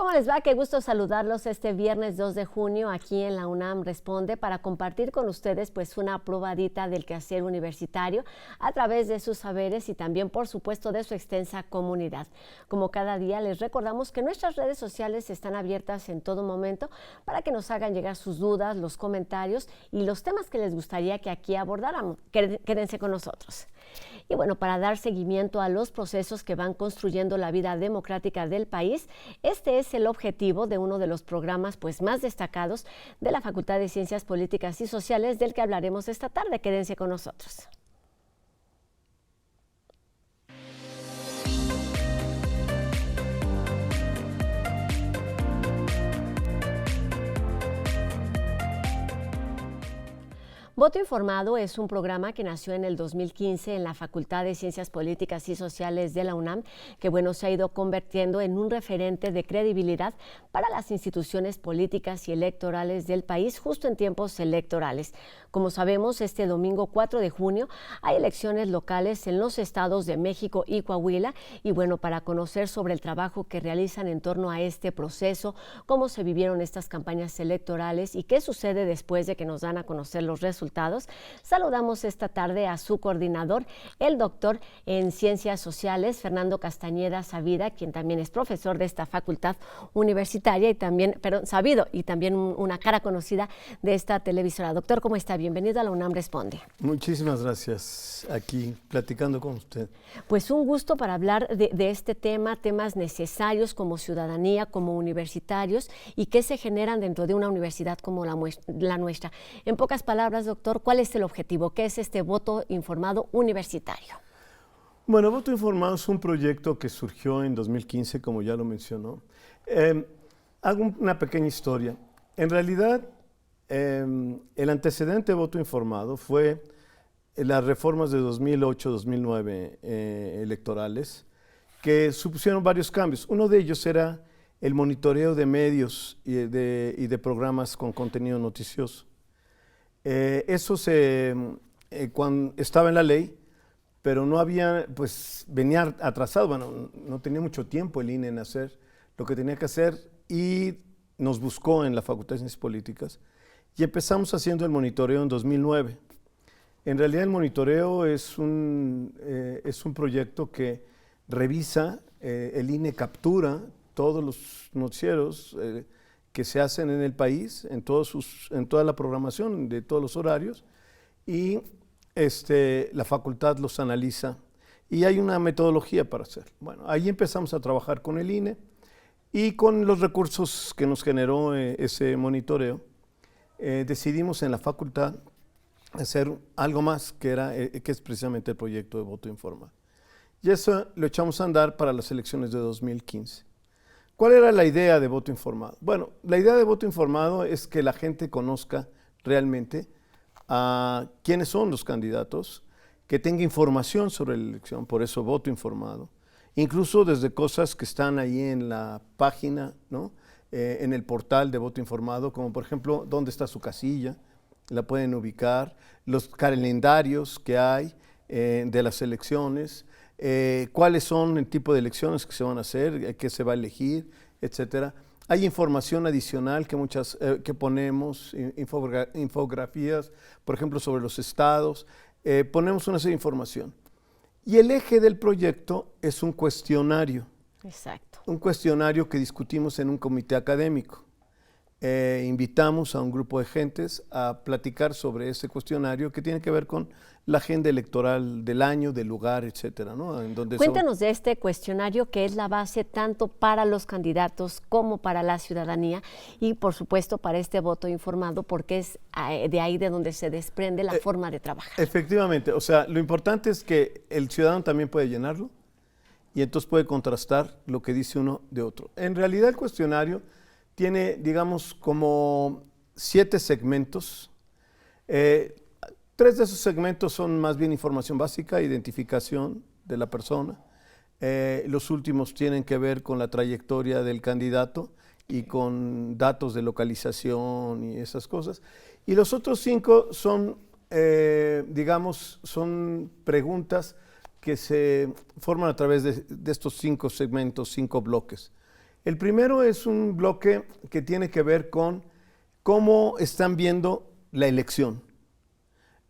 ¿Cómo les va? Qué gusto saludarlos este viernes 2 de junio aquí en la UNAM Responde para compartir con ustedes pues una probadita del quehacer universitario a través de sus saberes y también por supuesto de su extensa comunidad. Como cada día les recordamos que nuestras redes sociales están abiertas en todo momento para que nos hagan llegar sus dudas, los comentarios y los temas que les gustaría que aquí abordáramos. Quédense con nosotros. Y bueno, para dar seguimiento a los procesos que van construyendo la vida democrática del país, este es el objetivo de uno de los programas pues más destacados de la Facultad de Ciencias Políticas y Sociales del que hablaremos esta tarde. Quédense con nosotros. Voto Informado es un programa que nació en el 2015 en la Facultad de Ciencias Políticas y Sociales de la UNAM, que bueno, se ha ido convirtiendo en un referente de credibilidad para las instituciones políticas y electorales del país justo en tiempos electorales. Como sabemos, este domingo 4 de junio hay elecciones locales en los estados de México y Coahuila y bueno, para conocer sobre el trabajo que realizan en torno a este proceso, cómo se vivieron estas campañas electorales y qué sucede después de que nos dan a conocer los resultados, saludamos esta tarde a su coordinador, el doctor en Ciencias Sociales, Fernando Castañeda Savida, quien también es profesor de esta facultad universitaria y también, sabido, y también una cara conocida de esta televisora. Doctor, ¿cómo está? Bienvenido a la UNAM Responde. Muchísimas gracias, aquí platicando con usted. Pues un gusto para hablar de este tema, temas necesarios como ciudadanía, como universitarios y que se generan dentro de una universidad como la nuestra. En pocas palabras, doctor, ¿cuál es el objetivo? ¿Qué es este voto informado universitario? Bueno, Voto Informado es un proyecto que surgió en 2015, como ya lo mencionó. Hago una pequeña historia. En realidad, el antecedente de Voto Informado fue las reformas de 2008-2009 electorales, que supusieron varios cambios. Uno de ellos era el monitoreo de medios y de programas con contenido noticioso. Eso cuando estaba en la ley, pero no había, pues venía atrasado, bueno, no tenía mucho tiempo el INE en hacer lo que tenía que hacer y nos buscó en la Facultad de Ciencias Políticas y empezamos haciendo el monitoreo en 2009. En realidad el monitoreo es un proyecto que revisa, el INE captura todos los noticieros que se hacen en el país, en toda la programación de todos los horarios, y la facultad los analiza y hay una metodología para hacerlo. Bueno, ahí empezamos a trabajar con el INE y con los recursos que nos generó ese monitoreo, decidimos en la facultad hacer algo más que es precisamente el proyecto de Voto Informado. Y eso lo echamos a andar para las elecciones de 2015. ¿Cuál era la idea de Voto Informado? Bueno, la idea de Voto Informado es que la gente conozca realmente a quiénes son los candidatos, que tenga información sobre la elección, por eso Voto Informado, incluso desde cosas que están ahí en la página, ¿no? En el portal de Voto Informado, como por ejemplo, dónde está su casilla, la pueden ubicar, los calendarios que hay de las elecciones, cuáles son el tipo de elecciones que se van a hacer, qué se va a elegir, etcétera. Hay información adicional que ponemos, infografías, por ejemplo, sobre los estados, ponemos una serie de información. Y el eje del proyecto es un cuestionario. Exacto. Un cuestionario que discutimos en un comité académico. Invitamos a un grupo de gentes a platicar sobre ese cuestionario que tiene que ver con la agenda electoral del año, del lugar, etcétera, ¿no? Cuéntanos de este cuestionario que es la base tanto para los candidatos como para la ciudadanía y por supuesto para este voto informado porque es de ahí de donde se desprende la forma de trabajar. Efectivamente, o sea, lo importante es que el ciudadano también puede llenarlo y entonces puede contrastar lo que dice uno de otro. En realidad el cuestionario tiene, digamos, como 7 segmentos. 3 de esos segmentos son más bien información básica, identificación de la persona. Los últimos tienen que ver con la trayectoria del candidato y con datos de localización y esas cosas. Y los otros 5 son, digamos, son preguntas que se forman a través de estos 5 segmentos, 5 bloques. El primero es un bloque que tiene que ver con cómo están viendo la elección.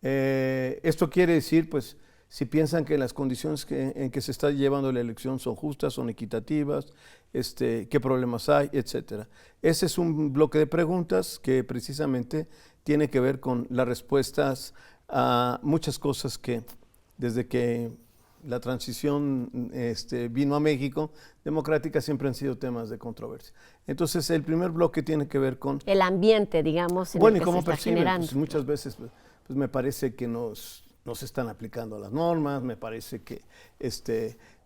Esto quiere decir, pues, si piensan que las condiciones en que se está llevando la elección son justas, son equitativas, qué problemas hay, etcétera. Ese es un bloque de preguntas que precisamente tiene que ver con las respuestas a muchas cosas que desde que la transición vino a México democrática siempre han sido temas de controversia. Entonces el primer bloque tiene que ver con el ambiente, digamos, en el que se está generando. Pues, muchas veces pues, me parece que no se están aplicando las normas, me parece que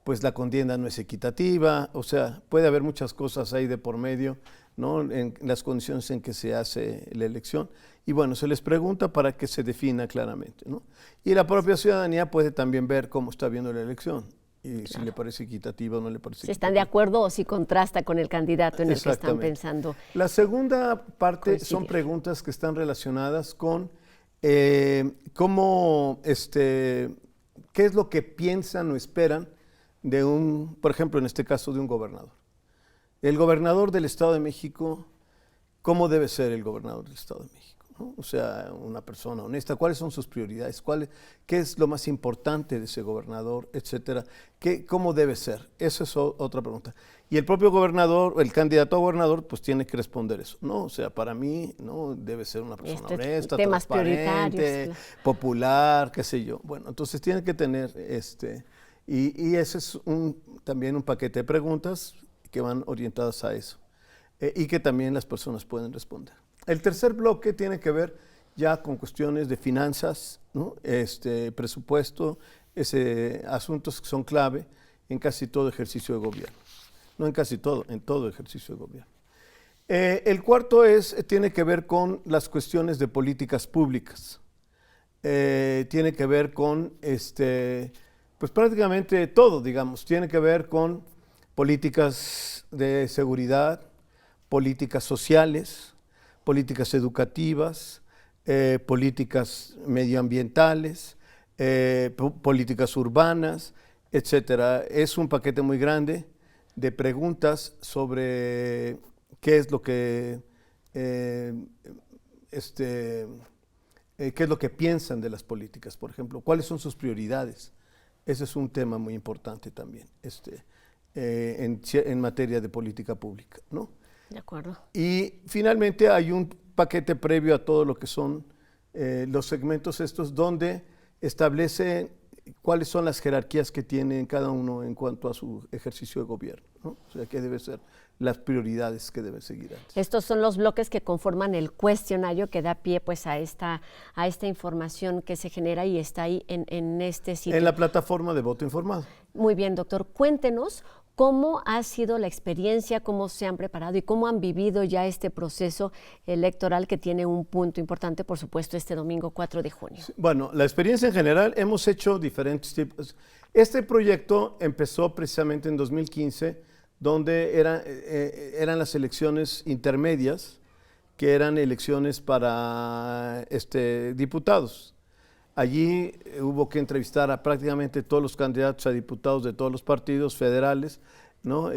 pues la contienda no es equitativa, o sea, puede haber muchas cosas ahí de por medio, ¿no? En las condiciones en que se hace la elección. Y bueno, se les pregunta para que se defina claramente, ¿no? Y la propia ciudadanía puede también ver cómo está viendo la elección y si le parece equitativa o no le parece si están de acuerdo o si contrasta con el candidato en el que están pensando. La segunda parte coincidir. son preguntas que están relacionadas con cómo, qué es lo que piensan o esperan de por ejemplo, en este caso, de un gobernador. El gobernador del Estado de México, ¿cómo debe ser el gobernador del Estado de México? ¿No? O sea, una persona honesta, ¿cuáles son sus prioridades? ¿Qué es lo más importante de ese gobernador, etcétera? ¿Cómo debe ser? Esa es otra pregunta. Y el propio gobernador, el candidato a gobernador, pues tiene que responder eso, ¿no? O sea, para mí, ¿no? Debe ser una persona honesta, temas transparente, popular, qué sé yo. Bueno, entonces tiene que tener y ese es también un paquete de preguntas que van orientadas a eso y que también las personas pueden responder. El tercer bloque tiene que ver ya con cuestiones de finanzas, ¿no? Presupuesto, asuntos que son clave en casi todo ejercicio de gobierno. No en casi todo, en todo ejercicio de gobierno. El cuarto tiene que ver con las cuestiones de políticas públicas. Tiene que ver con, pues prácticamente todo, digamos. Tiene que ver con políticas de seguridad, políticas sociales, políticas educativas, políticas medioambientales, políticas urbanas, etcétera. Es un paquete muy grande de preguntas sobre qué es lo que qué es lo que piensan de las políticas, por ejemplo, cuáles son sus prioridades. Ese es un tema muy importante también, en materia de política pública, ¿no? De acuerdo. Y finalmente hay un paquete previo a todo lo que son los segmentos estos, donde establece cuáles son las jerarquías que tiene cada uno en cuanto a su ejercicio de gobierno, ¿no? O sea, qué debe ser las prioridades que debe seguir antes. Estos son los bloques que conforman el cuestionario que da pie pues a esta información que se genera y está ahí en este sitio. En la plataforma de voto informado. Muy bien, doctor. Cuéntenos cómo ha sido la experiencia, cómo se han preparado y cómo han vivido ya este proceso electoral que tiene un punto importante, por supuesto, este domingo 4 de junio. Bueno, la experiencia en general, hemos hecho diferentes tipos. Este proyecto empezó precisamente en 2015, donde eran las elecciones intermedias, que eran elecciones para diputados. Allí hubo que entrevistar a prácticamente todos los candidatos a diputados de todos los partidos federales, ¿no?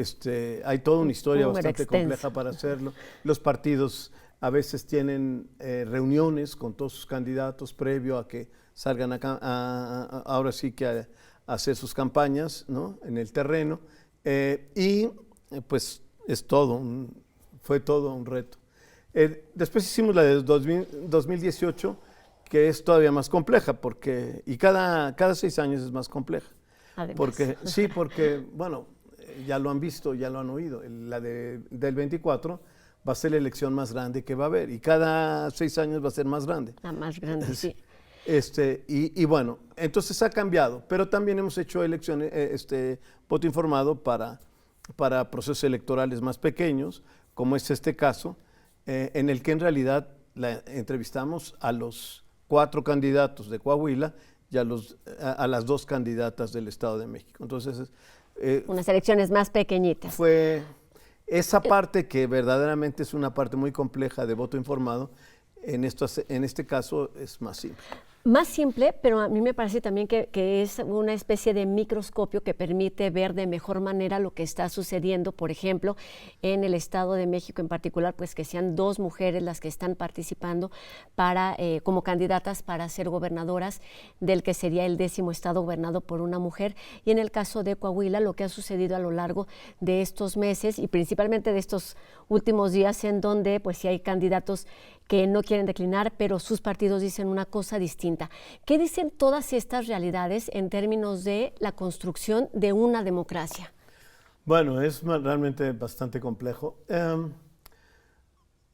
Hay toda una historia bastante compleja para hacerlo. Los partidos a veces tienen reuniones con todos sus candidatos previo a que salgan acá, ahora sí que a hacer sus campañas, ¿no? En el terreno. Y pues fue todo un reto. Después hicimos la de 2018, que es todavía más compleja, y cada 6 años es más compleja. Además. Porque, bueno, ya lo han visto, ya lo han oído, la del 24 va a ser la elección más grande que va a haber, y cada 6 años va a ser más grande. La más grande, sí. Y bueno, entonces ha cambiado, pero también hemos hecho elecciones, voto informado para procesos electorales más pequeños, como es este caso, en el que en realidad entrevistamos a los 4 candidatos de Coahuila y a las 2 candidatas del Estado de México. Entonces, unas elecciones más pequeñitas. Fue esa parte que verdaderamente es una parte muy compleja de voto informado, en este caso es más simple. Más simple, pero a mí me parece también que es una especie de microscopio que permite ver de mejor manera lo que está sucediendo, por ejemplo, en el Estado de México en particular, pues que sean 2 mujeres las que están participando para, como candidatas para ser gobernadoras del que sería el 10º estado gobernado por una mujer. Y en el caso de Coahuila, lo que ha sucedido a lo largo de estos meses y principalmente de estos últimos días, en donde pues sí hay candidatos que no quieren declinar, pero sus partidos dicen una cosa distinta. ¿Qué dicen todas estas realidades en términos de la construcción de una democracia? Bueno, es realmente bastante complejo.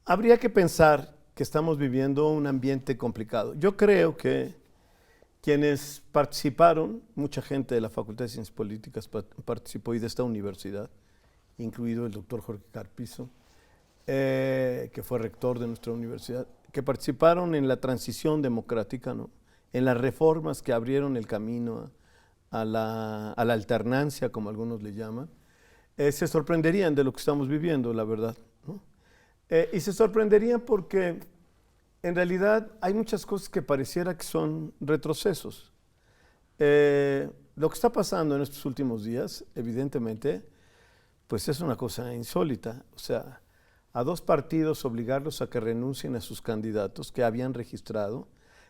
Habría que pensar que estamos viviendo un ambiente complicado. Yo creo que quienes participaron, mucha gente de la Facultad de Ciencias Políticas participó y de esta universidad, incluido el doctor Jorge Carpizo, que fue rector de nuestra universidad, que participaron en la transición democrática, ¿no? En las reformas que abrieron el camino a la alternancia, como algunos le llaman, se sorprenderían de lo que estamos viviendo, la verdad, ¿no? Y se sorprenderían porque en realidad hay muchas cosas que pareciera que son retrocesos. Lo que está pasando en estos últimos días, evidentemente, pues es una cosa insólita. O sea, a 2 partidos obligarlos a que renuncien a sus candidatos que habían registrado,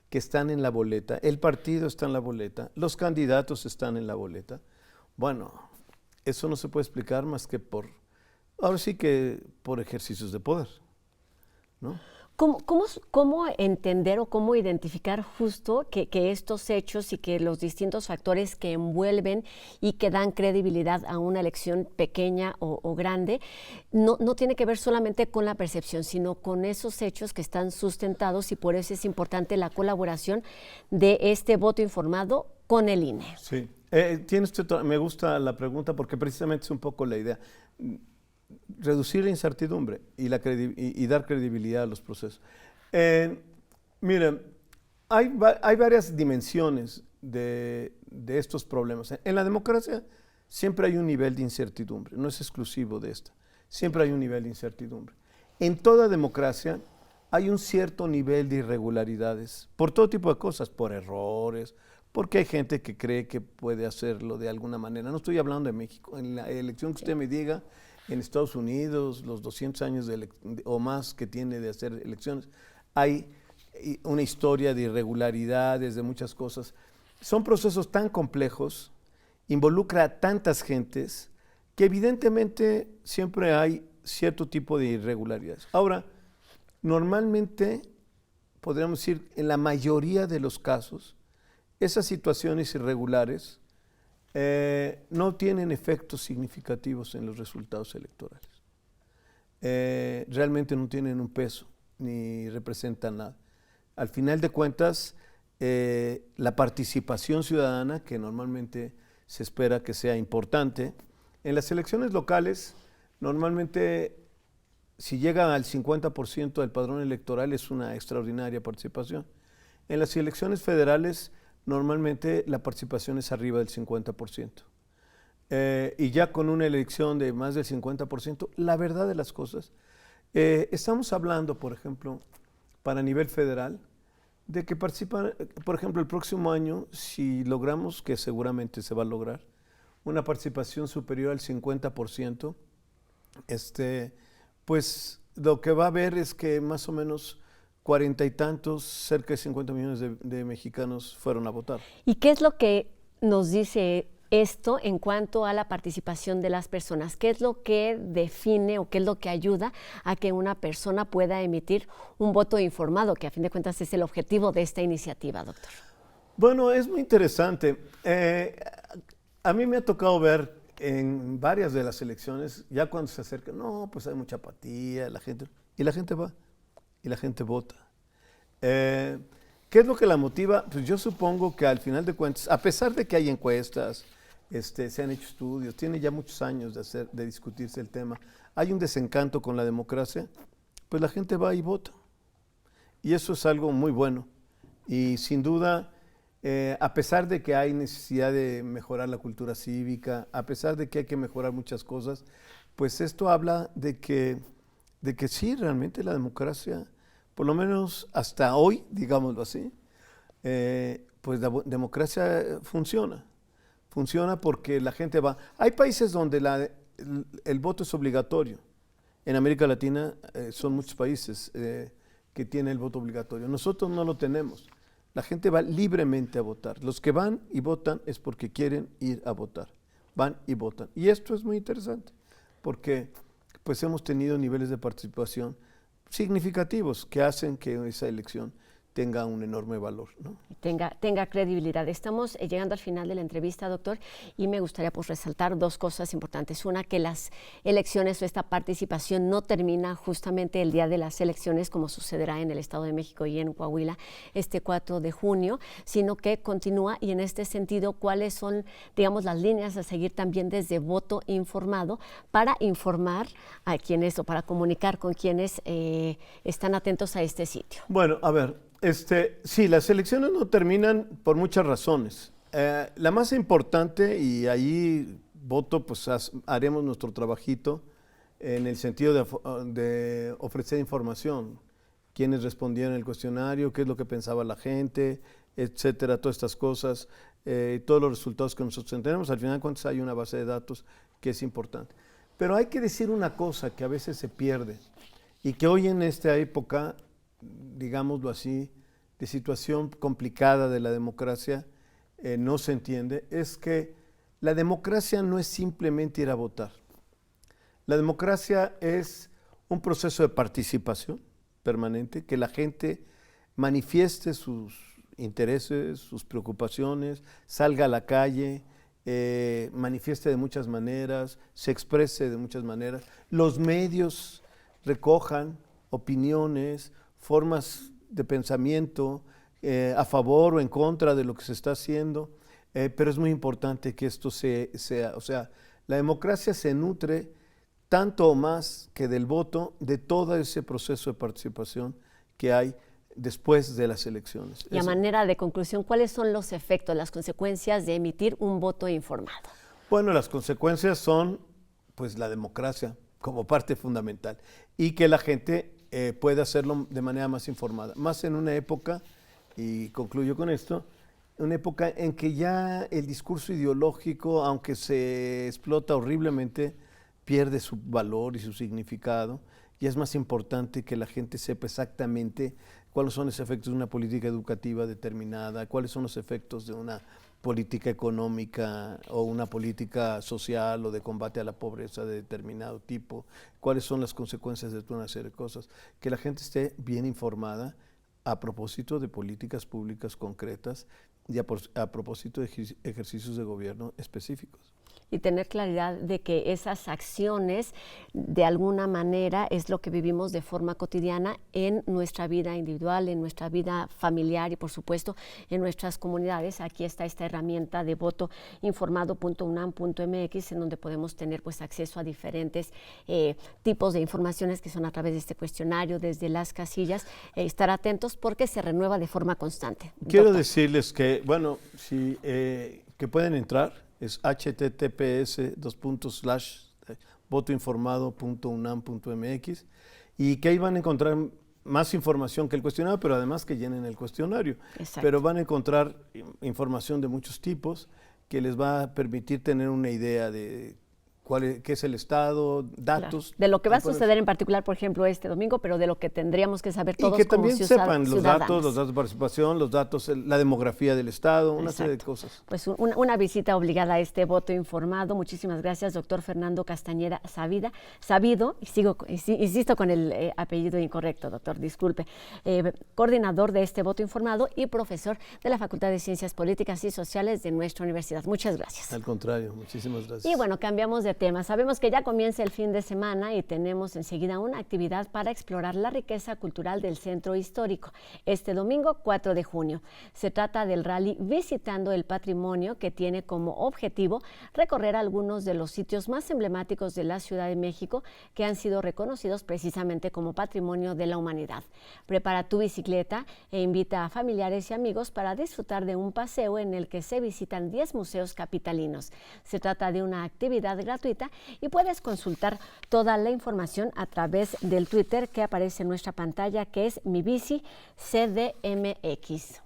que están en la boleta, el partido está en la boleta, los candidatos están en la boleta. Bueno, eso no se puede explicar más que ahora sí que por ejercicios de poder, ¿no? ¿Cómo entender o cómo identificar justo que estos hechos y que los distintos factores que envuelven y que dan credibilidad a una elección pequeña o grande no tiene que ver solamente con la percepción, sino con esos hechos que están sustentados, y por eso es importante la colaboración de este voto informado con el INE? Sí, me gusta la pregunta porque precisamente es un poco la idea. Reducir la incertidumbre y dar credibilidad a los procesos. Miren, hay varias dimensiones de estos problemas. En la democracia siempre hay un nivel de incertidumbre, no es exclusivo de esta, siempre hay un nivel de incertidumbre. En toda democracia hay un cierto nivel de irregularidades, por todo tipo de cosas, por errores, porque hay gente que cree que puede hacerlo de alguna manera. No estoy hablando de México, en la elección que usted me diga, en Estados Unidos, los 200 años o más que tiene de hacer elecciones, hay una historia de irregularidades, de muchas cosas. Son procesos tan complejos, involucra a tantas gentes, que evidentemente siempre hay cierto tipo de irregularidades. Ahora, normalmente, podríamos decir, en la mayoría de los casos, esas situaciones irregulares no tienen efectos significativos en los resultados electorales. Realmente no tienen un peso ni representan nada. Al final de cuentas, la participación ciudadana, que normalmente se espera que sea importante, en las elecciones locales, normalmente si llega al 50% del padrón electoral es una extraordinaria participación. En las elecciones federales, normalmente la participación es arriba del 50%. Y ya con una elección de más del 50%, la verdad de las cosas, estamos hablando, por ejemplo, para nivel federal, de que participan, por ejemplo, el próximo año, si logramos, que seguramente se va a lograr, una participación superior al 50%, pues lo que va a haber es que más o menos 40 y tantos, cerca de 50 millones de mexicanos fueron a votar. ¿Y qué es lo que nos dice esto en cuanto a la participación de las personas? ¿Qué es lo que define o qué es lo que ayuda a que una persona pueda emitir un voto informado, que a fin de cuentas es el objetivo de esta iniciativa, doctor? Bueno, es muy interesante. A mí me ha tocado ver en varias de las elecciones, ya cuando se acerca, no, pues hay mucha apatía, la gente va. Y la gente vota. ¿Qué es lo que la motiva? Pues yo supongo que al final de cuentas, a pesar de que hay encuestas, se han hecho estudios, tiene ya muchos años de discutirse el tema, hay un desencanto con la democracia, pues la gente va y vota. Y eso es algo muy bueno. Y sin duda, a pesar de que hay necesidad de mejorar la cultura cívica, a pesar de que hay que mejorar muchas cosas, pues esto habla de que sí, realmente la democracia, por lo menos hasta hoy, digámoslo así, pues la democracia funciona. Funciona porque la gente va. Hay países donde el voto es obligatorio. En América Latina son muchos países que tienen el voto obligatorio. Nosotros no lo tenemos. La gente va libremente a votar. Los que van y votan es porque quieren ir a votar. Van y votan. Y esto es muy interesante porque pues hemos tenido niveles de participación significativos que hacen que esa elección tenga un enorme valor, ¿no? Tenga credibilidad. Estamos llegando al final de la entrevista, doctor, y me gustaría pues resaltar dos cosas importantes. Una, que las elecciones o esta participación no termina justamente el día de las elecciones, como sucederá en el Estado de México y en Coahuila este 4 de junio, sino que continúa, y en este sentido, ¿cuáles son, digamos, las líneas a seguir también desde voto informado para informar a quienes o para comunicar con quienes están atentos a este sitio? Bueno, a ver, sí, las elecciones no terminan por muchas razones. La más importante, y ahí voto, pues haremos nuestro trabajito en el sentido de ofrecer información. Quiénes respondieron el cuestionario, qué es lo que pensaba la gente, etcétera, todas estas cosas, todos los resultados que nosotros tenemos. Al final de cuentas hay una base de datos que es importante. Pero hay que decir una cosa que a veces se pierde y que hoy en esta época, digámoslo así, de situación complicada de la democracia, no se entiende, es que la democracia no es simplemente ir a votar. La democracia es un proceso de participación permanente, que la gente manifieste sus intereses, sus preocupaciones, salga a la calle, manifieste de muchas maneras, se exprese de muchas maneras, los medios recojan opiniones, formas de pensamiento a favor o en contra de lo que se está haciendo, pero es muy importante que esto sea, o sea, la democracia se nutre tanto o más que del voto, de todo ese proceso de participación que hay después de las elecciones. Y a manera de conclusión, ¿cuáles son los efectos, las consecuencias de emitir un voto informado? Bueno, las consecuencias son pues la democracia como parte fundamental y que la gente pueda hacerlo de manera más informada, más en una época, y concluyo con esto, una época en que ya el discurso ideológico, aunque se explota horriblemente, pierde su valor y su significado, y es más importante que la gente sepa exactamente cuáles son los efectos de una política educativa determinada, cuáles son los efectos de una política económica o una política social o de combate a la pobreza de determinado tipo, cuáles son las consecuencias de toda una serie de cosas, que la gente esté bien informada a propósito de políticas públicas concretas y a propósito de ejercicios de gobierno específicos. Y tener claridad de que esas acciones de alguna manera es lo que vivimos de forma cotidiana en nuestra vida individual, en nuestra vida familiar y por supuesto en nuestras comunidades. Aquí está esta herramienta de votoinformado.unam.mx en donde podemos tener pues acceso a diferentes tipos de informaciones que son a través de este cuestionario, desde las casillas, estar atentos porque se renueva de forma constante. Quiero decirles que, bueno, que pueden entrar. Es https://votoinformado.unam.mx y que ahí van a encontrar más información que el cuestionario, pero además que llenen el cuestionario. Exacto. Pero van a encontrar información de muchos tipos que les va a permitir tener una idea de qué es el Estado, datos. Claro. De lo que va a suceder en particular, por ejemplo, este domingo, pero de lo que tendríamos que saber todos y que como también sepan los datos de participación, los datos, la demografía del Estado, una serie de cosas. Pues una visita obligada a este voto informado. Muchísimas gracias, doctor Fernando Castañeda Sabido, insisto con el apellido incorrecto, doctor, disculpe, coordinador de este voto informado y profesor de la Facultad de Ciencias Políticas y Sociales de nuestra universidad. Muchas gracias. Al contrario, muchísimas gracias. Y bueno, cambiamos de tema. Sabemos que ya comienza el fin de semana y tenemos enseguida una actividad para explorar la riqueza cultural del centro histórico. Este domingo 4 de junio. Se trata del rally Visitando el Patrimonio, que tiene como objetivo recorrer algunos de los sitios más emblemáticos de la Ciudad de México que han sido reconocidos precisamente como Patrimonio de la Humanidad. Prepara tu bicicleta e invita a familiares y amigos para disfrutar de un paseo en el que se visitan 10 museos capitalinos. Se trata de una actividad gratuita y puedes consultar toda la información a través del Twitter que aparece en nuestra pantalla, que es Mi Bici CDMX.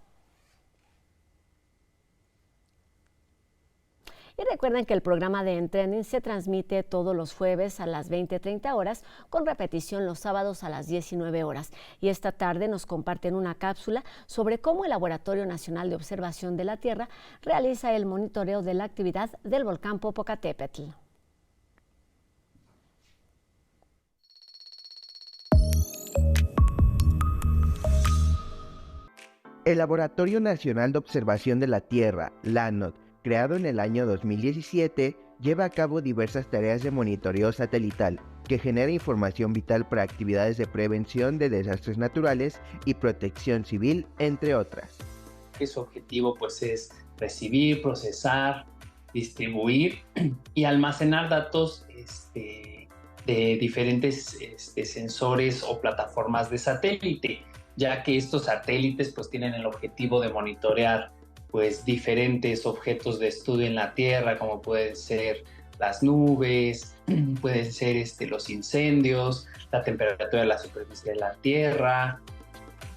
Y recuerden que el programa de Entrening se transmite todos los jueves a las 20:30 horas, con repetición los sábados a las 19 horas. Y esta tarde nos comparten una cápsula sobre cómo el Laboratorio Nacional de Observación de la Tierra realiza el monitoreo de la actividad del volcán Popocatépetl. El Laboratorio Nacional de Observación de la Tierra, LANOT, creado en el año 2017, lleva a cabo diversas tareas de monitoreo satelital que genera información vital para actividades de prevención de desastres naturales y protección civil, entre otras. Su objetivo pues es recibir, procesar, distribuir y almacenar datos de diferentes sensores o plataformas de satélite, ya que estos satélites pues tienen el objetivo de monitorear pues diferentes objetos de estudio en la Tierra, como pueden ser las nubes, pueden ser los incendios, la temperatura de la superficie de la Tierra.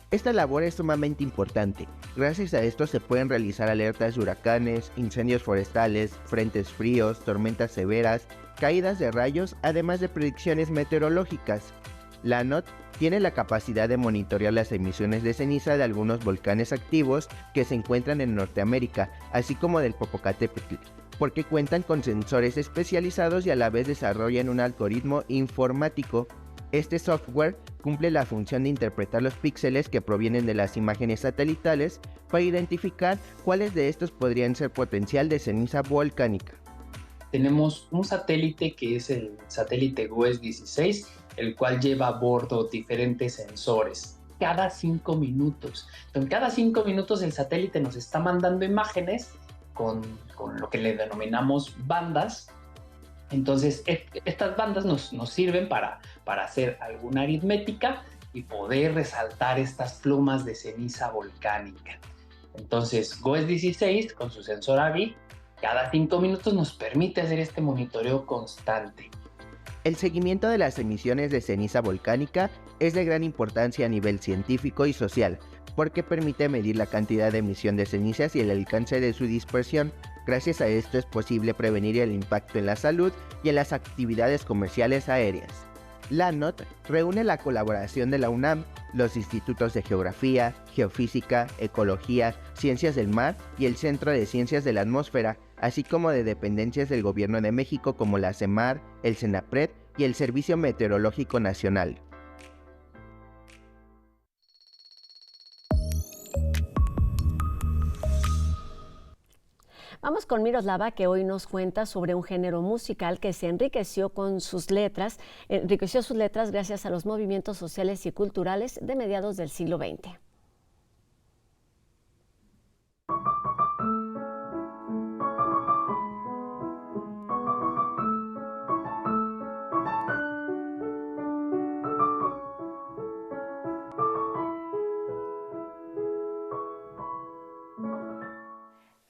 Esta labor es sumamente importante. Gracias a esto se pueden realizar alertas de huracanes, incendios forestales, frentes fríos, tormentas severas, caídas de rayos, además de predicciones meteorológicas. LANOT tiene la capacidad de monitorear las emisiones de ceniza de algunos volcanes activos que se encuentran en Norteamérica, así como del Popocatépetl, porque cuentan con sensores especializados y a la vez desarrollan un algoritmo informático. Este software cumple la función de interpretar los píxeles que provienen de las imágenes satelitales para identificar cuáles de estos podrían ser potencial de ceniza volcánica. Tenemos un satélite que es el satélite GOES-16, el cual lleva a bordo diferentes sensores cada 5 minutos. Entonces, cada 5 minutos el satélite nos está mandando imágenes con lo que le denominamos bandas. Entonces, estas bandas nos sirven para hacer alguna aritmética y poder resaltar estas plumas de ceniza volcánica. Entonces, GOES-16, con su sensor AVI, cada 5 minutos nos permite hacer este monitoreo constante. El seguimiento de las emisiones de ceniza volcánica es de gran importancia a nivel científico y social, porque permite medir la cantidad de emisión de cenizas y el alcance de su dispersión. Gracias a esto es posible prevenir el impacto en la salud y en las actividades comerciales aéreas. LANOT reúne la colaboración de la UNAM, los institutos de Geografía, Geofísica, Ecología, Ciencias del Mar y el Centro de Ciencias de la Atmósfera, así como de dependencias del Gobierno de México como la CEMAR, el CENAPRED y el Servicio Meteorológico Nacional. Vamos con Miroslava, que hoy nos cuenta sobre un género musical que se enriqueció sus letras gracias a los movimientos sociales y culturales de mediados del siglo XX.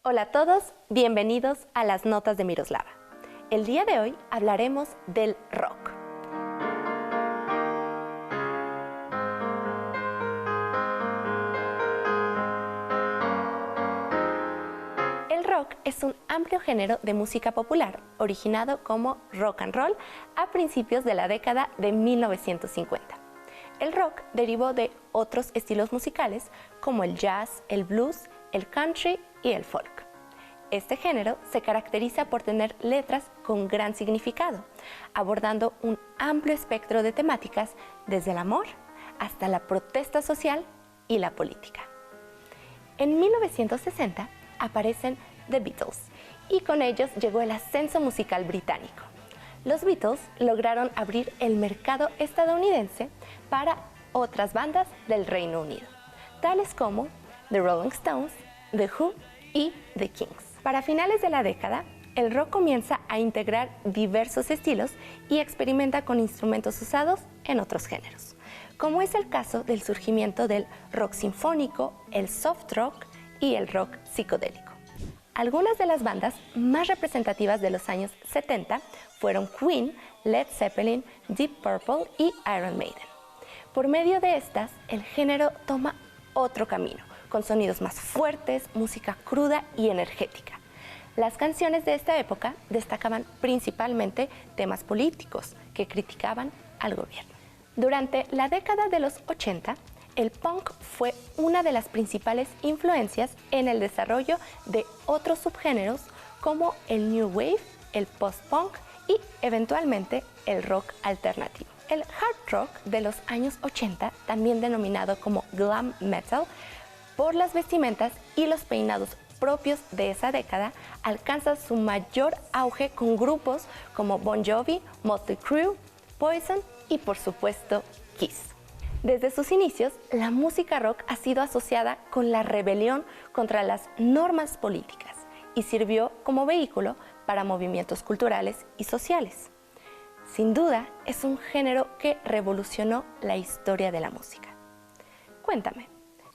Hola a todos, bienvenidos a las Notas de Miroslava. El día de hoy hablaremos del rock. El rock es un amplio género de música popular, originado como rock and roll a principios de la década de 1950. El rock derivó de otros estilos musicales como el jazz, el blues, el country y el folk. Este género se caracteriza por tener letras con gran significado, abordando un amplio espectro de temáticas desde el amor hasta la protesta social y la política. En 1960 aparecen The Beatles y con ellos llegó el ascenso musical británico. Los Beatles lograron abrir el mercado estadounidense para otras bandas del Reino Unido, tales como The Rolling Stones, The Who y The Kings. Para finales de la década, el rock comienza a integrar diversos estilos y experimenta con instrumentos usados en otros géneros, como es el caso del surgimiento del rock sinfónico, el soft rock y el rock psicodélico. Algunas de las bandas más representativas de los años 70 fueron Queen, Led Zeppelin, Deep Purple y Iron Maiden. Por medio de estas, el género toma otro camino, con sonidos más fuertes, música cruda y energética. Las canciones de esta época destacaban principalmente temas políticos que criticaban al gobierno. Durante la década de los 80, el punk fue una de las principales influencias en el desarrollo de otros subgéneros como el new wave, el post-punk y eventualmente el rock alternativo. El hard rock de los años 80, también denominado como glam metal, por las vestimentas y los peinados propios de esa década, alcanza su mayor auge con grupos como Bon Jovi, Motley Crue, Poison y por supuesto Kiss. Desde sus inicios, la música rock ha sido asociada con la rebelión contra las normas políticas y sirvió como vehículo para movimientos culturales y sociales. Sin duda, es un género que revolucionó la historia de la música. Cuéntame,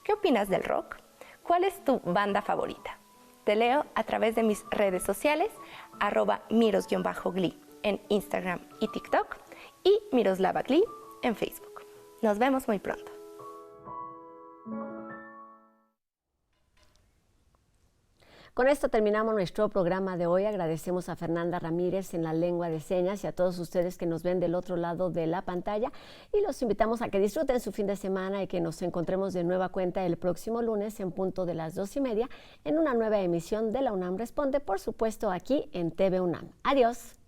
¿qué opinas del rock? ¿Cuál es tu banda favorita? Te leo a través de mis redes sociales, @miros_glee en Instagram y TikTok y Miroslava Glee en Facebook. Nos vemos muy pronto. Con esto terminamos nuestro programa de hoy. Agradecemos a Fernanda Ramírez en la lengua de señas y a todos ustedes que nos ven del otro lado de la pantalla. Y los invitamos a que disfruten su fin de semana y que nos encontremos de nueva cuenta el próximo lunes en punto de las 2:30 en una nueva emisión de La UNAM Responde, por supuesto aquí en TV UNAM. Adiós.